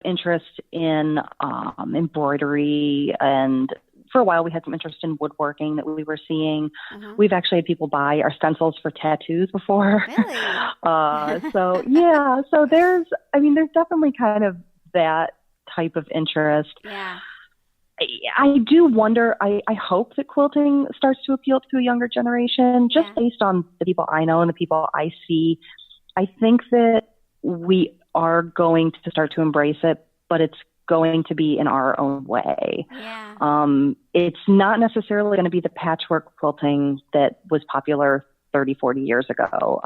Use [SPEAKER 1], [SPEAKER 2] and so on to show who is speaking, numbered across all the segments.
[SPEAKER 1] interest in embroidery, and for a while we had some interest in woodworking that we were seeing. We've actually had people buy our stencils for tattoos before.
[SPEAKER 2] Really?
[SPEAKER 1] So there's definitely kind of that type of interest.
[SPEAKER 2] Yeah.
[SPEAKER 1] I do wonder, I hope that quilting starts to appeal to a younger generation, just based on the people I know and the people I see. I think that we are going to start to embrace it, but it's going to be in our own way.
[SPEAKER 2] Yeah.
[SPEAKER 1] It's not necessarily going to be the patchwork quilting that was popular 30, 40 years ago.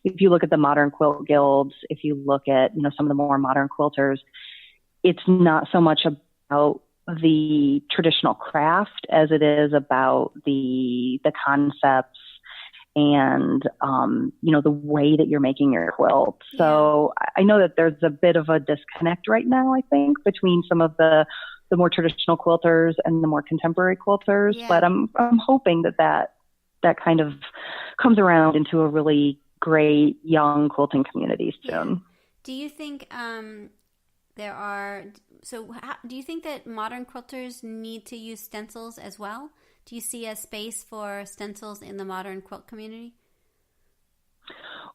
[SPEAKER 1] If you look at the modern quilt guilds, if you look at, some of the more modern quilters, it's not so much about the traditional craft as it is about the concepts and, the way that you're making your quilt. So I know that there's a bit of a disconnect right now, I think, between some of the more traditional quilters and the more contemporary quilters.
[SPEAKER 2] Yeah.
[SPEAKER 1] But I'm hoping that kind of comes around into a really great young quilting community soon.
[SPEAKER 2] Yeah. Do you think, do you think that modern quilters need to use stencils as well? Do you see a space for stencils in the modern quilt community?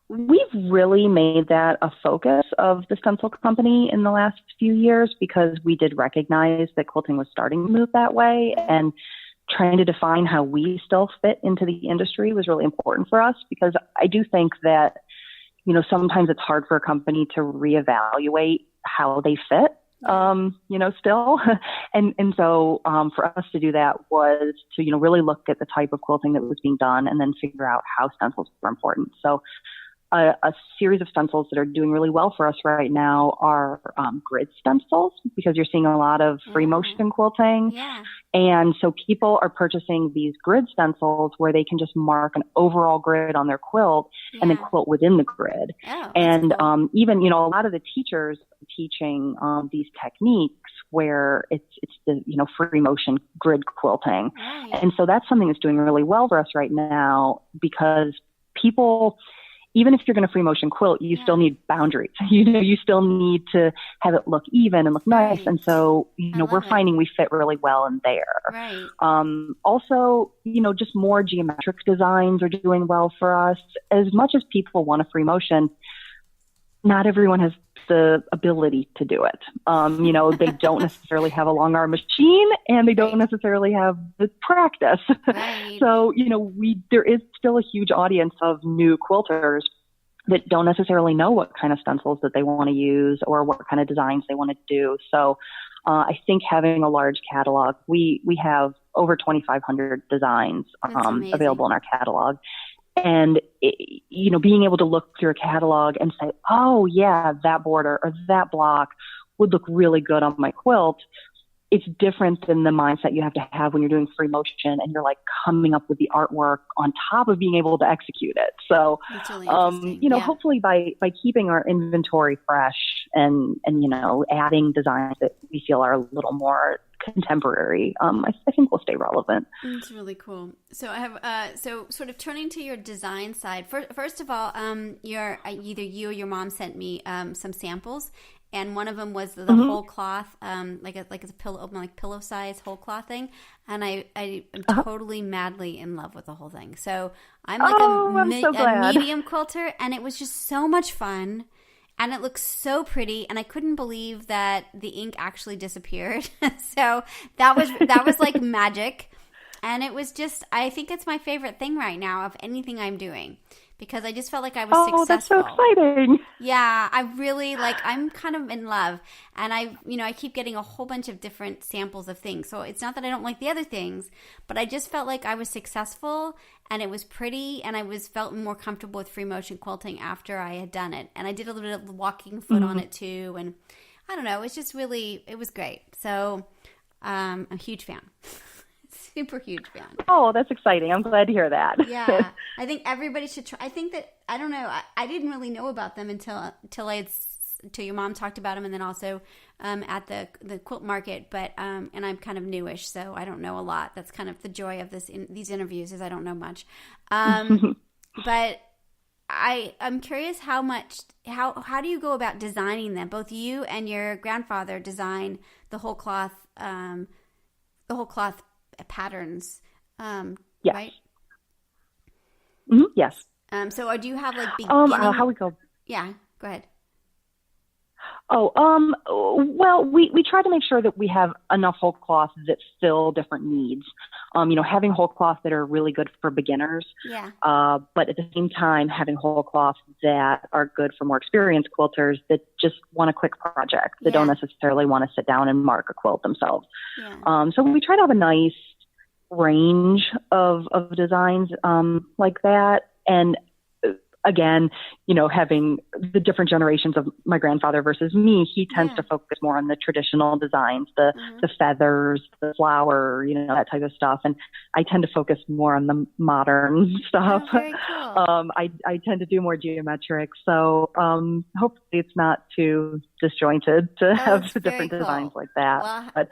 [SPEAKER 1] We've really made that a focus of the Stencil company in the last few years, because we did recognize that quilting was starting to move that way, and trying to define how we still fit into the industry was really important for us, because I do think that, sometimes it's hard for a company to reevaluate how they fit, still. And so for us to do that was to, really look at the type of quilting that was being done and then figure out how stencils were important. So a series of stencils that are doing really well for us right now are grid stencils, because you're seeing a lot of free motion quilting.
[SPEAKER 2] Yeah.
[SPEAKER 1] And so people are purchasing these grid stencils where they can just mark an overall grid on their quilt and then quilt within the grid.
[SPEAKER 2] Oh,
[SPEAKER 1] and
[SPEAKER 2] cool.
[SPEAKER 1] Even, a lot of the teachers are teaching these techniques where it's the, free motion grid quilting.
[SPEAKER 2] Right.
[SPEAKER 1] And so that's something that's doing really well for us right now, because people, even if you're going to free motion quilt, you still need boundaries. You still need to have it look even and look nice.
[SPEAKER 2] Right.
[SPEAKER 1] And so, we're finding we fit really well in there.
[SPEAKER 2] Right.
[SPEAKER 1] Also, just more geometric designs are doing well for us. As much as people want a free motion, not everyone has the ability to do it. They don't necessarily have a long arm machine, and they don't necessarily have the practice.
[SPEAKER 2] Right.
[SPEAKER 1] So, there is still a huge audience of new quilters that don't necessarily know what kind of stencils that they want to use or what kind of designs they want to do. So I think having a large catalog, we have over 2,500 designs available in our catalog. And, being able to look through a catalog and say, oh, yeah, that border or that block would look really good on my quilt. It's different than the mindset you have to have when you're doing free motion and you're like coming up with the artwork on top of being able to execute it. So,
[SPEAKER 2] that's really interesting.
[SPEAKER 1] Hopefully by keeping our inventory fresh and adding designs that we feel are a little more contemporary, I think we'll stay relevant.
[SPEAKER 2] That's really cool. So I have, so sort of turning to your design side. First of all, either you or your mom sent me some samples, and one of them was the whole cloth, like a pillow, like pillow size whole cloth thing. And I am totally madly in love with the whole thing. So I'm like a medium quilter, and it was just so much fun. And it looks so pretty, and I couldn't believe that the ink actually disappeared. So that was like magic. And it was just, I think it's my favorite thing right now of anything I'm doing, because I just felt like I was successful.
[SPEAKER 1] Oh, that's so exciting.
[SPEAKER 2] Yeah, I really, I'm kind of in love. And I keep getting a whole bunch of different samples of things. So it's not that I don't like the other things, but I just felt like I was successful, and it was pretty, and I felt more comfortable with free motion quilting after I had done it. And I did a little bit of walking foot on it too. And I don't know, it's just really, it was great. So I'm a huge fan. Super huge fan.
[SPEAKER 1] Oh, that's exciting. I'm glad to hear that.
[SPEAKER 2] Yeah. I think everybody should try. I think that, I don't know, I didn't really know about them until your mom talked about them, and then also at the quilt market. But and I'm kind of newish, so I don't know a lot. That's kind of the joy of these interviews, is I don't know much. But I'm curious how do you go about designing them? Both you and your grandfather design the whole cloth patterns,
[SPEAKER 1] yes.
[SPEAKER 2] right?
[SPEAKER 1] Mm-hmm. Yes.
[SPEAKER 2] So do you have like beginning?
[SPEAKER 1] How we go?
[SPEAKER 2] Yeah, go ahead.
[SPEAKER 1] Oh, well, we try to make sure that we have enough whole cloths that fill different needs. Having whole cloths that are really good for beginners.
[SPEAKER 2] Yeah.
[SPEAKER 1] But at the same time, having whole cloths that are good for more experienced quilters that just want a quick project, that don't necessarily want to sit down and mark a quilt themselves.
[SPEAKER 2] Yeah.
[SPEAKER 1] So we try to have a nice range of designs, like that. And again, having the different generations of my grandfather versus me, he tends to focus more on the traditional designs, the feathers, the flower, that type of stuff. And I tend to focus more on the modern stuff.
[SPEAKER 2] Oh, very cool.
[SPEAKER 1] I tend to do more geometric. So hopefully it's not too disjointed to have different designs like that.
[SPEAKER 2] Well,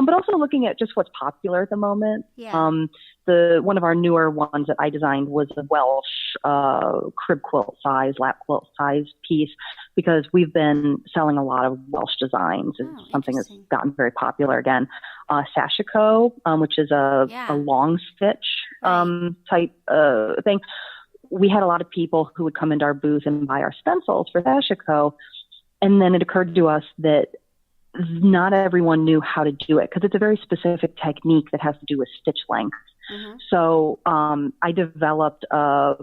[SPEAKER 1] but also looking at just what's popular at the moment.
[SPEAKER 2] Yeah.
[SPEAKER 1] One of our newer ones that I designed was a Welsh crib quilt size, lap quilt size piece, because we've been selling a lot of Welsh designs. It's something that's gotten very popular again. Sashiko, which is a long stitch type thing. We had a lot of people who would come into our booth and buy our stencils for Sashiko, and then it occurred to us that not everyone knew how to do it because it's a very specific technique that has to do with stitch length. Mm-hmm. So I developed a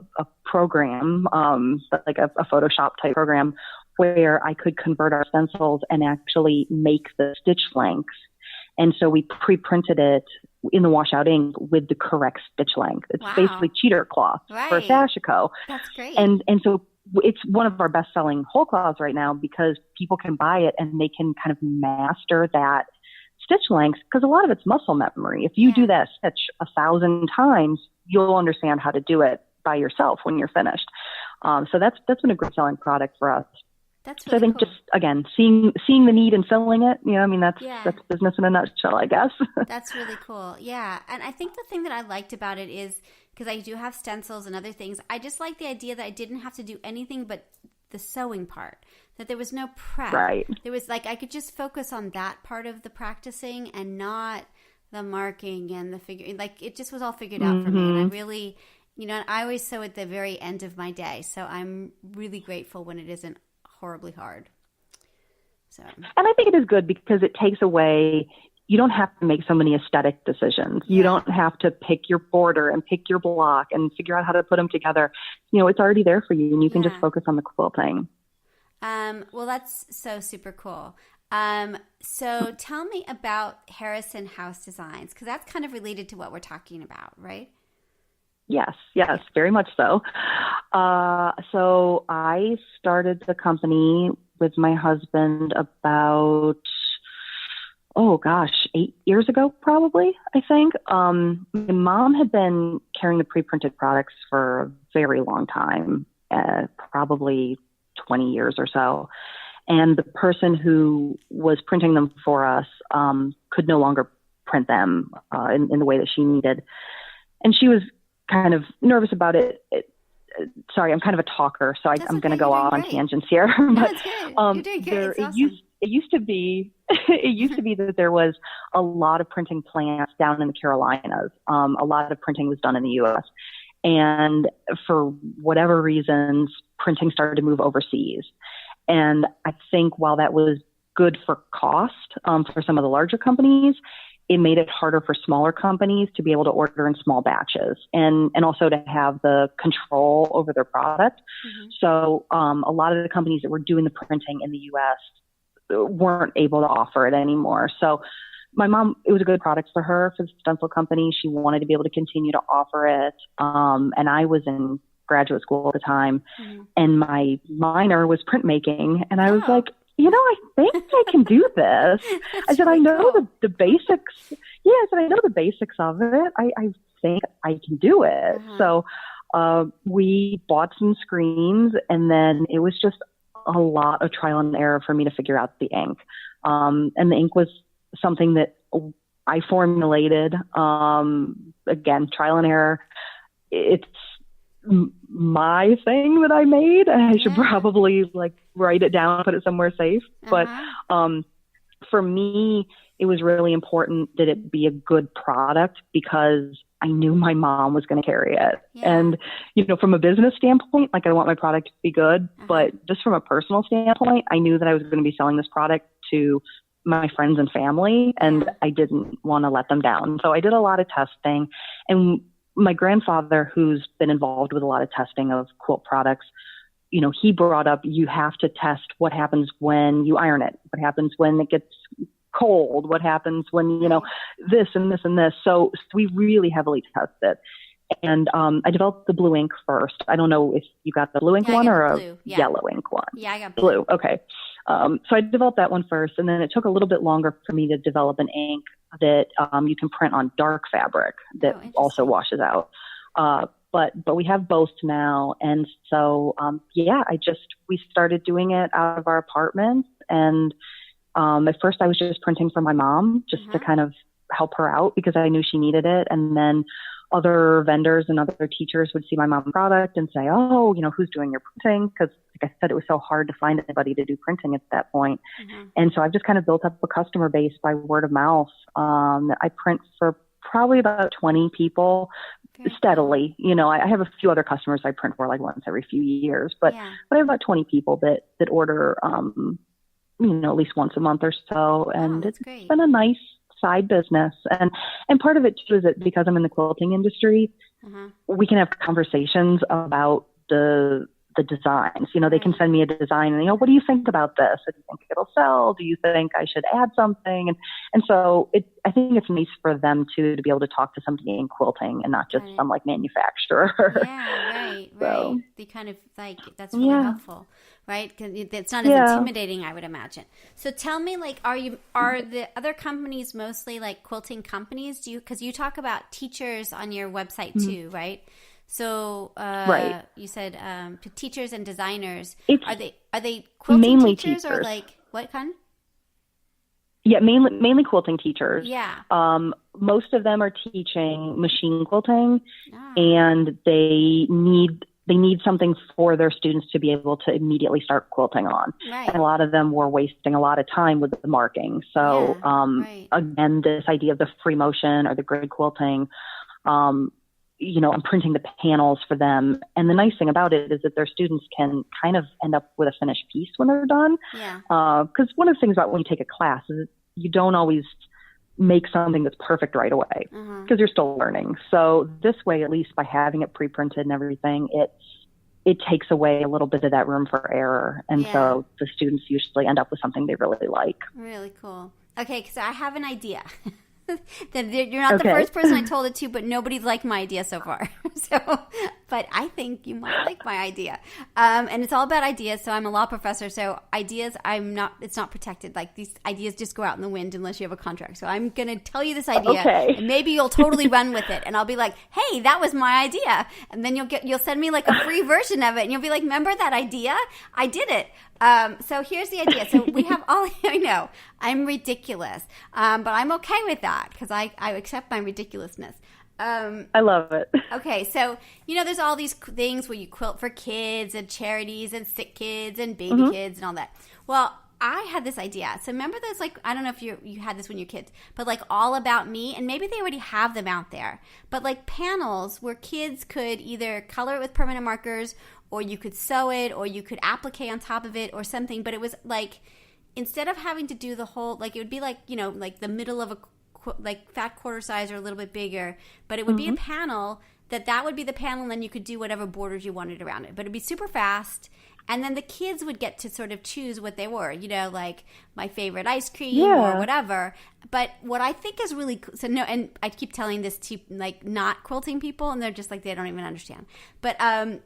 [SPEAKER 1] program, like a Photoshop type program, where I could convert our stencils and actually make the stitch lengths. And so we pre-printed it in the washout ink with the correct stitch length. It's basically cheater cloth for Sashiko.
[SPEAKER 2] That's great.
[SPEAKER 1] And so it's one of our best-selling whole cloths right now because people can buy it and they can kind of master that stitch length because a lot of it's muscle memory. If you do that stitch 1,000 times, you'll understand how to do it by yourself when you're finished. So that's been a great selling product for us.
[SPEAKER 2] That's really
[SPEAKER 1] so I think
[SPEAKER 2] cool.
[SPEAKER 1] Just, again, seeing the need and filling it, that's business in a nutshell, I guess.
[SPEAKER 2] That's really cool. Yeah. And I think the thing that I liked about it is, because I do have stencils and other things, I just like the idea that I didn't have to do anything but the sewing part, that there was no prep.
[SPEAKER 1] Right.
[SPEAKER 2] There was I could just focus on that part of the practicing and not the marking and the figuring. It just was all figured out for me. And I really, I always sew at the very end of my day. So I'm really grateful when it isn't horribly hard. So,
[SPEAKER 1] and I think it is good because it takes away, you don't have to make so many aesthetic decisions. You don't have to pick your border and pick your block and figure out how to put them together. It's already there for you and you can just focus on the quilting.
[SPEAKER 2] Well, that's so super cool. So tell me about Harrison House Designs, because that's kind of related to what we're talking about, right?
[SPEAKER 1] Yes, very much so. So I started the company with my husband about, 8 years ago, probably, I think. My mom had been carrying the pre-printed products for a very long time, probably 20 years or so. And the person who was printing them for us could no longer print them in the way that she needed. And she was kind of nervous about it. Sorry, I'm kind of a talker, so I'm going to go off on tangents here. But
[SPEAKER 2] you're doing good. It's awesome.
[SPEAKER 1] It used to be that there was a lot of printing plants down in the Carolinas. A lot of printing was done in the U.S. And for whatever reasons, printing started to move overseas. And I think while that was good for cost for some of the larger companies, it made it harder for smaller companies to be able to order in small batches and also to have the control over their product. Mm-hmm. So a lot of the companies that were doing the printing in the U.S. weren't able to offer it anymore. So my mom, it was a good product for her, for the stencil company. She wanted to be able to continue to offer it. And I was in graduate school at the time, and my minor was printmaking. And I was like, I think I can do this. I said, I know the basics. Yeah, I said, I know the basics of it. I think I can do it. So we bought some screens, and then it was just a lot of trial and error for me to figure out the ink. And the ink was something that I formulated. Again, trial and error. It's my thing that I made. I should probably like write it down, put it somewhere safe. But for me, it was really important that it be a good product because I knew my mom was going to carry it. And, you know, from a business standpoint, like I want my product to be good, but just from a personal standpoint, I knew that I was going to be selling this product to my friends and family, and I didn't want to let them down. So I did a lot of testing, and my grandfather, who's been involved with a lot of testing of quilt products, you know, he brought up, you have to test what happens when you iron it, what happens when it gets cold, what happens when, you know, this and this and this. So we really heavily tested. And I developed the blue ink first. I don't know if you got the blue ink one or a yellow ink one.
[SPEAKER 2] Yeah, I got blue.
[SPEAKER 1] Okay. So I developed that one first, and then it took a little bit longer for me to develop an ink that you can print on dark fabric that also washes out. But we have both now. And so, we started doing it out of our apartment. And at first I was just printing for my mom just to kind of help her out because I knew she needed it. And then other vendors and other teachers would see my mom's product and say, oh, you know, who's doing your printing? Because like I said, it was so hard to find anybody to do printing at that point. And so I've just kind of built up a customer base by word of mouth. I print for probably about 20 people steadily. You know, I have a few other customers I print for like once every few years, but I have about 20 people that order, you know, at least once a month or so. And it's been a nice side business. And part of it too is that because I'm in the quilting industry, we can have conversations about the designs. You know, they can send me a design and, you know, what do you think about this? Do you think it'll sell? Do you think I should add something? And so I think it's nice for them too to be able to talk to somebody in quilting and not just some like manufacturer.
[SPEAKER 2] Yeah, right. They kind of like, that's really helpful, right? Because it's not as intimidating, I would imagine. So tell me, like, are the other companies mostly like quilting companies? Because you talk about teachers on your website too, right? So you said teachers and designers. Are they quilting
[SPEAKER 1] mainly
[SPEAKER 2] teachers or like what kind?
[SPEAKER 1] Yeah, mainly quilting teachers.
[SPEAKER 2] Yeah.
[SPEAKER 1] Most of them are teaching machine quilting, and they need something for their students to be able to immediately start quilting on.
[SPEAKER 2] Right.
[SPEAKER 1] And a lot of them were wasting a lot of time with the marking. So again, this idea of the free motion or the grid quilting, you know, I'm printing the panels for them. And the nice thing about it is that their students can kind of end up with a finished piece when they're done.
[SPEAKER 2] Yeah.
[SPEAKER 1] Because one of the things about when you take a class is you don't always make something that's perfect right away because you're still learning. So this way, at least by having it pre-printed and everything, it takes away a little bit of that room for error. And so the students usually end up with something they really like.
[SPEAKER 2] Really cool. Okay, because I have an idea. You're not the first person I told it to, but nobody's liked my idea so far. But I think you might like my idea. And it's all about ideas. So I'm a law professor. So ideas, it's not protected. Like these ideas just go out in the wind unless you have a contract. So I'm going to tell you this idea and maybe you'll totally run with it. And I'll be like, hey, that was my idea. And then you'll send me like a free version of it. And you'll be like, remember that idea? I did it. So here's the idea. So we have all, I know, I'm ridiculous, but I'm okay with that because I accept my ridiculousness.
[SPEAKER 1] I love it.
[SPEAKER 2] Okay, so, you know, there's all these things where you quilt for kids and charities and sick kids and baby kids and all that. Well, I had this idea. So remember those, like, I don't know if you had this when you were kids, but like All About Me, and maybe they already have them out there, but like panels where kids could either color it with permanent markers or you could sew it or you could applique on top of it or something. But it was like, instead of having to do the whole, like it would be like, you know, like the middle of a like fat quarter size or a little bit bigger, but it would be a panel that would be the panel, and then you could do whatever borders you wanted around it. But it'd be super fast. And then the kids would get to sort of choose what they were, you know, like my favorite ice cream or whatever. But what I think is really cool, so no, and I keep telling this to like not quilting people, and they're just like, they don't even understand. But I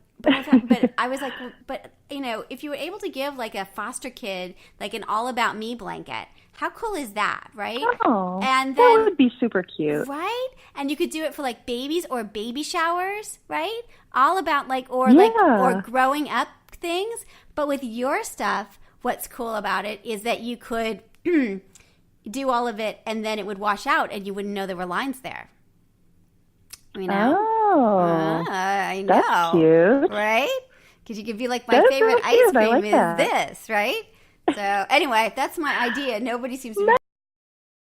[SPEAKER 2] was like, but you know, if you were able to give like a foster kid like an All About Me blanket, how cool is that, right?
[SPEAKER 1] Oh,
[SPEAKER 2] and then,
[SPEAKER 1] that would be super cute,
[SPEAKER 2] right? And you could do it for like babies or baby showers, right? All about like or growing up things. But with your stuff, what's cool about it is that you could do all of it, and then it would wash out, and you wouldn't know there were lines there. You know?
[SPEAKER 1] Oh,
[SPEAKER 2] I know.
[SPEAKER 1] that's cute.
[SPEAKER 2] Right? Because you could be like, my
[SPEAKER 1] That is
[SPEAKER 2] favorite
[SPEAKER 1] really
[SPEAKER 2] ice
[SPEAKER 1] cute. I
[SPEAKER 2] cream
[SPEAKER 1] like
[SPEAKER 2] is
[SPEAKER 1] that.
[SPEAKER 2] this, right? So anyway, that's my idea. Nobody seems to be